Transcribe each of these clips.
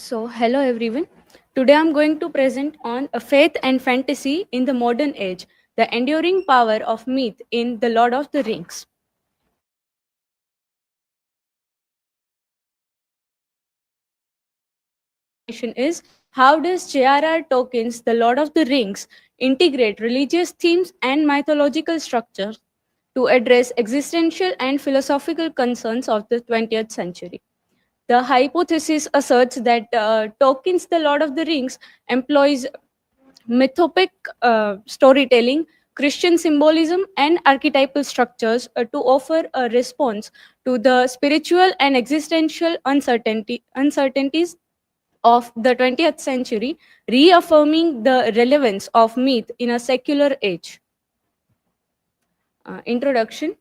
Hello everyone. Today I'm going to present on a faith and fantasy in the modern age, the enduring power of myth in The Lord of the Rings. Question is, how does J.R.R. Tolkien's The Lord of the Rings integrate religious themes and mythological structures to address existential and philosophical concerns of the 20th century? The hypothesis asserts that Tolkien's The Lord of the Rings employs mythopoeic storytelling, Christian symbolism, and archetypal structures to offer a response to the spiritual and existential uncertainties of the 20th century, reaffirming the relevance of myth in a secular age. Introduction.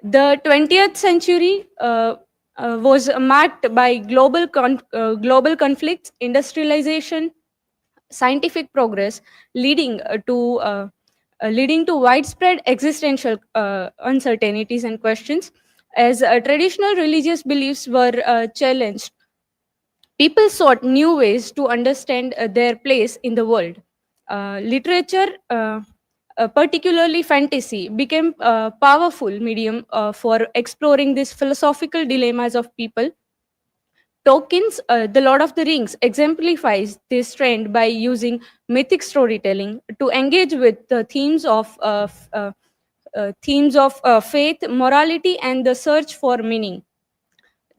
The 20th century was marked by global conflicts, industrialization, scientific progress, leading leading to widespread existential uncertainties and questions. As traditional religious beliefs were challenged, people sought new ways to understand their place in the world. Literature, particularly fantasy, became a powerful medium for exploring these philosophical dilemmas of people. Tolkien's The Lord of the Rings exemplifies this trend by using mythic storytelling to engage with the themes of faith, morality, and the search for meaning,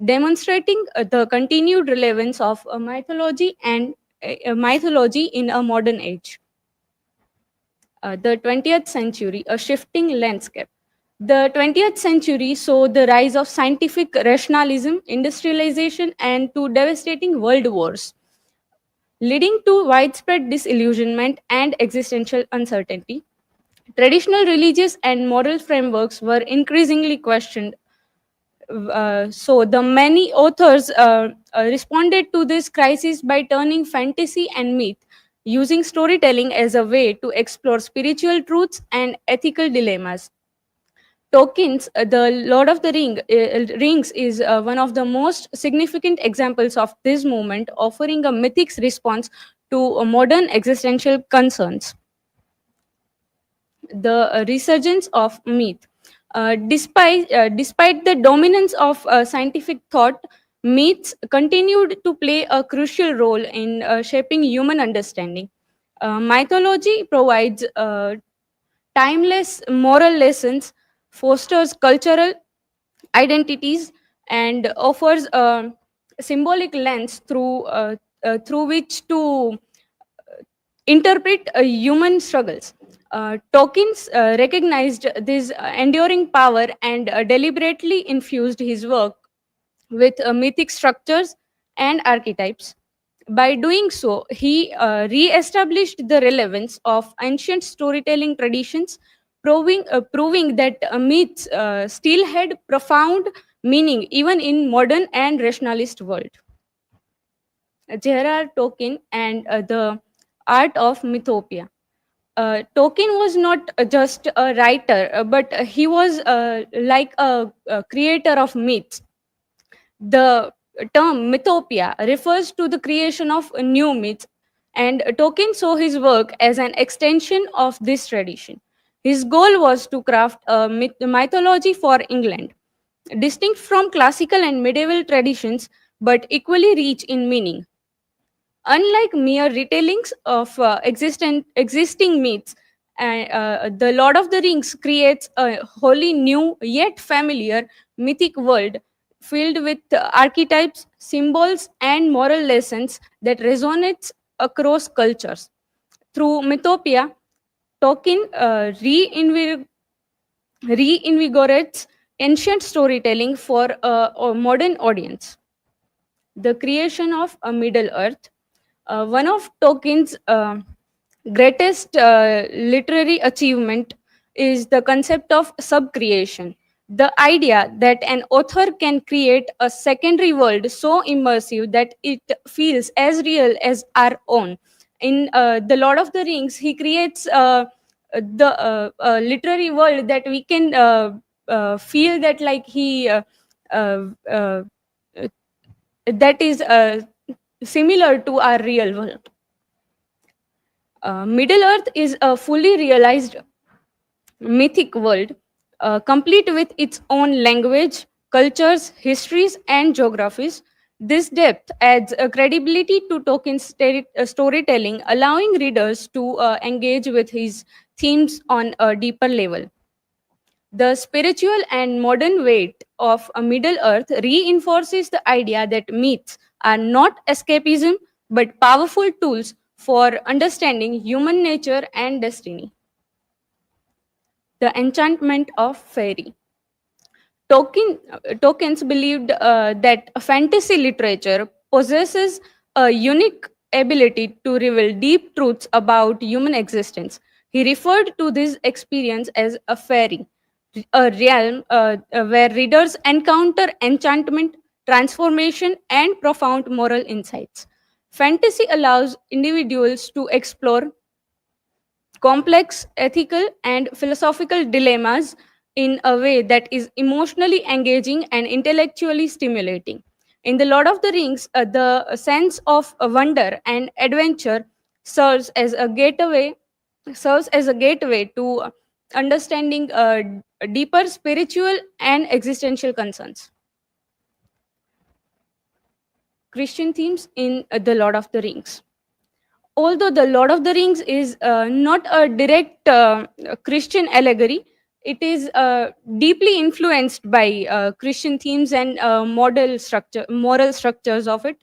demonstrating the continued relevance of mythology in a modern age. The 20th century, a shifting landscape. The 20th century saw the rise of scientific rationalism, industrialization, and two devastating world wars, leading to widespread disillusionment and existential uncertainty. Traditional religious and moral frameworks were increasingly questioned. So, the many authors responded to this crisis by turning fantasy and myth, using storytelling as a way to explore spiritual truths and ethical dilemmas. Tolkien's The Lord of the Rings is one of the most significant examples of this movement, offering a mythics response to modern existential concerns. The resurgence of myth. Despite the dominance of scientific thought, myths continued to play a crucial role in shaping human understanding. Mythology provides timeless moral lessons, fosters cultural identities, and offers a symbolic lens through which to interpret human struggles. Tolkien recognized this enduring power and deliberately infused his work with mythic structures and archetypes. By doing so, he re established the relevance of ancient storytelling traditions, proving that myths still had profound meaning even in modern and rationalist world. J.R.R. Tolkien and the art of Mythopoeia. Tolkien was not just a writer, but he was like a creator of myths. The term mythopoeia refers to the creation of new myths, and Tolkien saw his work as an extension of this tradition. His goal was to craft a mythology for England, distinct from classical and medieval traditions, but equally rich in meaning. Unlike mere retellings of existing myths, The Lord of the Rings creates a wholly new yet familiar mythic world filled with archetypes, symbols, and moral lessons that resonates across cultures. Through Mythopoeia, Tolkien reinvigorates ancient storytelling for a modern audience. The creation of a Middle Earth. One of Tolkien's greatest literary achievement is the concept of subcreation. The idea that an author can create a secondary world so immersive that it feels as real as our own. In The Lord of the Rings, he creates the literary world that we can feel that like he uh, uh, that is similar to our real world. Middle Earth is a fully realized mythic world, complete with its own language, cultures, histories, and geographies. This depth adds a credibility to Tolkien's storytelling, allowing readers to engage with his themes on a deeper level. The spiritual and modern weight of a Middle Earth reinforces the idea that myths are not escapism but powerful tools for understanding human nature and destiny. The enchantment of fairy. Tolkien believed that fantasy literature possesses a unique ability to reveal deep truths about human existence. He referred to this experience as a fairy, a realm where readers encounter enchantment, transformation, and profound moral insights. Fantasy allows individuals to explore complex ethical and philosophical dilemmas in a way that is emotionally engaging and intellectually stimulating. In The Lord of the Rings, the sense of wonder and adventure serves as a gateway to understanding deeper spiritual and existential concerns. Christian themes in The Lord of the Rings. Although the Lord of the Rings is not a direct Christian allegory, it is deeply influenced by Christian themes and moral structures of it.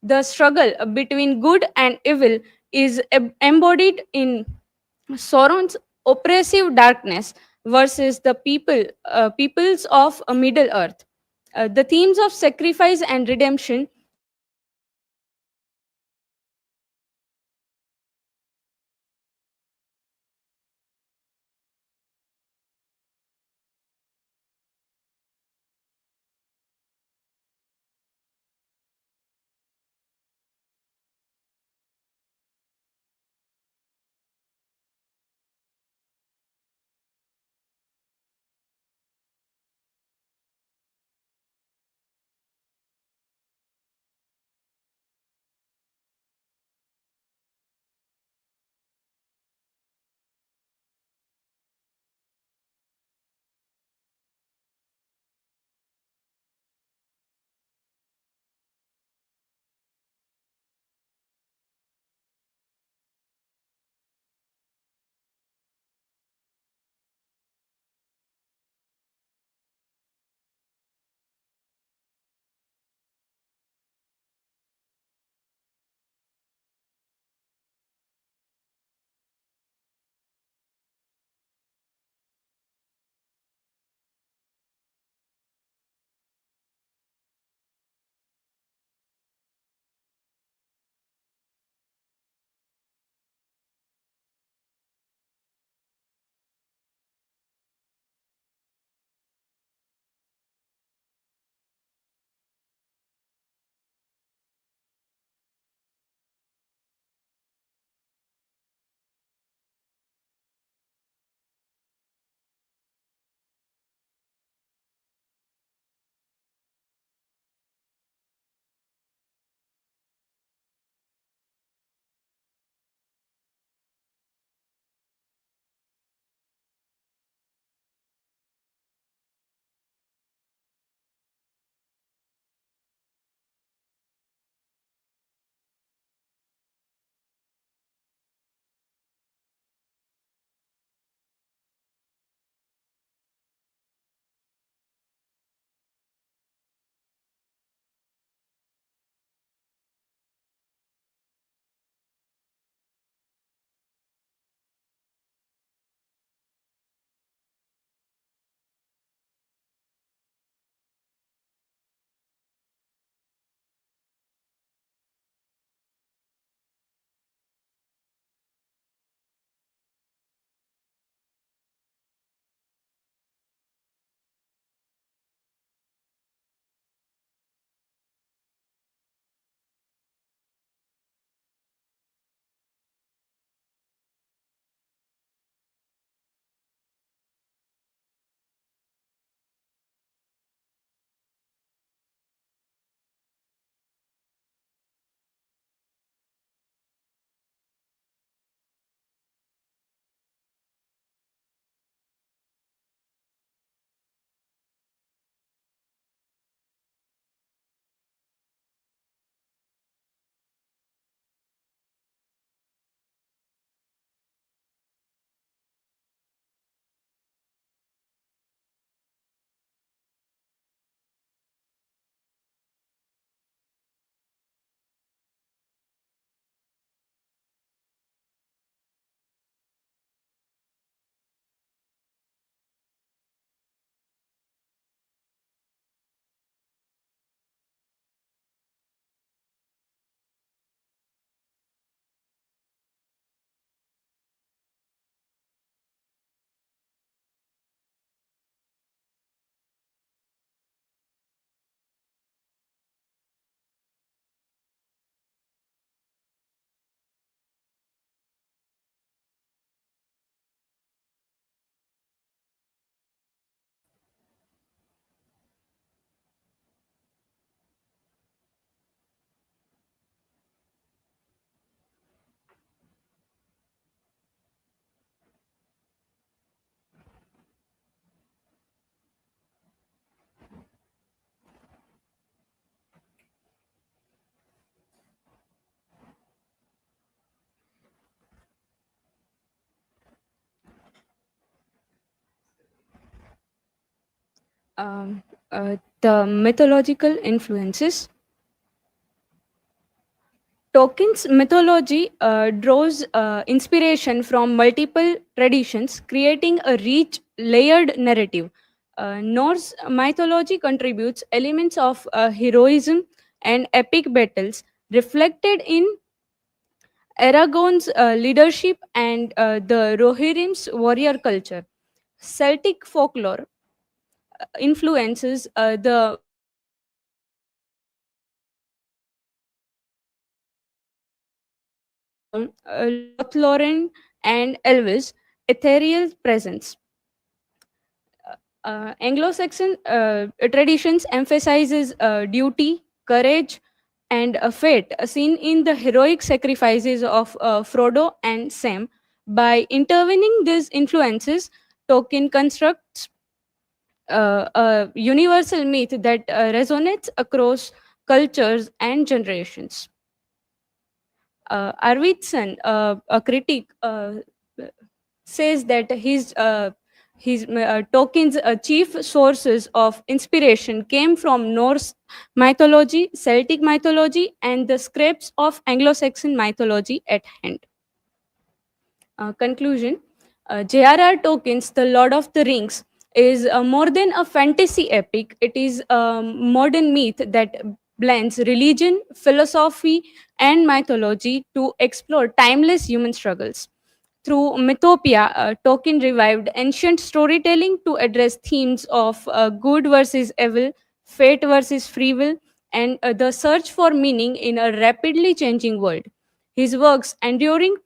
The struggle between good and evil is embodied in Sauron's oppressive darkness versus the peoples of Middle Earth. The themes of sacrifice and redemption Um, the mythological influences. Tolkien's mythology draws inspiration from multiple traditions, creating a rich, layered narrative. Norse mythology contributes elements of heroism and epic battles reflected in Aragorn's leadership and the Rohirrim's warrior culture. Celtic folklore influences the LOTR and Elvis' ethereal presence. Anglo-Saxon traditions emphasizes duty, courage, and fate, seen in the heroic sacrifices of Frodo and Sam. By intervening these influences, Tolkien constructs a universal myth that resonates across cultures and generations. Arvidsson, a critic, says that his Tolkien's chief sources of inspiration came from Norse mythology, Celtic mythology, and the scripts of Anglo-Saxon mythology at hand. Conclusion. J.R.R. Tolkien's The Lord of the Rings is more than a fantasy epic. It is a modern myth that blends religion, philosophy, and mythology to explore timeless human struggles. Through Mythopoeia, Tolkien revived ancient storytelling to address themes of good versus evil, fate versus free will, and the search for meaning in a rapidly changing world. His works enduring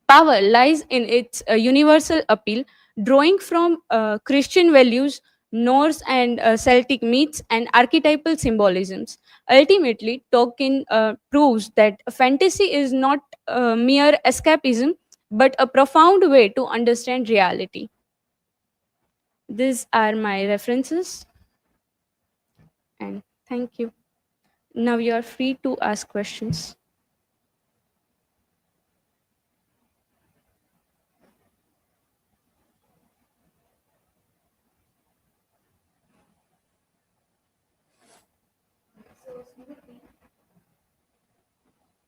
power lies in its universal appeal, drawing from Christian values, Norse and Celtic myths, and archetypal symbolisms. Ultimately, Tolkien proves that fantasy is not mere escapism, but a profound way to understand reality. These are my references, and thank you. Now you are free to ask questions.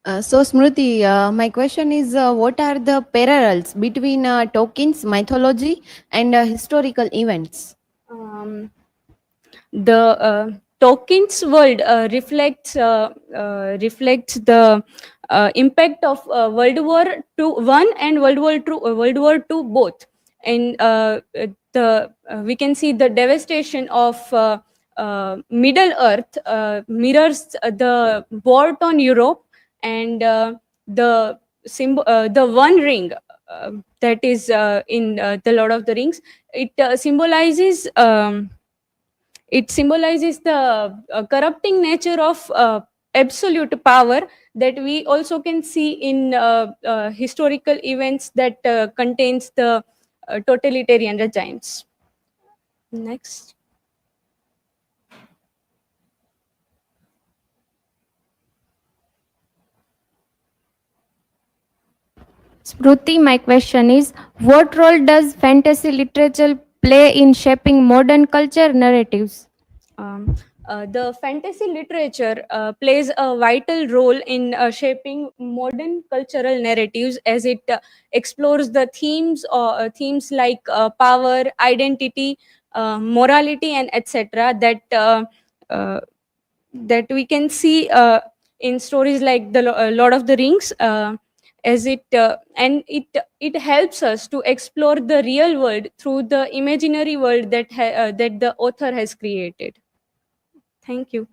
Smruti, my question is what are the parallels between Tolkien's mythology and historical events? Um, the Tolkien's world reflects the impact of World War I and World War II both. And the we can see the devastation of Middle Earth mirrors the war on Europe, and the One Ring that is in the Lord of the Rings. It symbolizes the corrupting nature of absolute power that we also can see in historical events that contains the totalitarian regimes. Next. Smruti, my question is what role does fantasy literature play in shaping modern culture narratives? Um, the fantasy literature plays a vital role in shaping modern cultural narratives as it explores the themes like power, identity, morality, and etc. Uh, that we can see in stories like the Lord of the Rings. As it and it helps us to explore the real world through the imaginary world that the author has created. Thank you.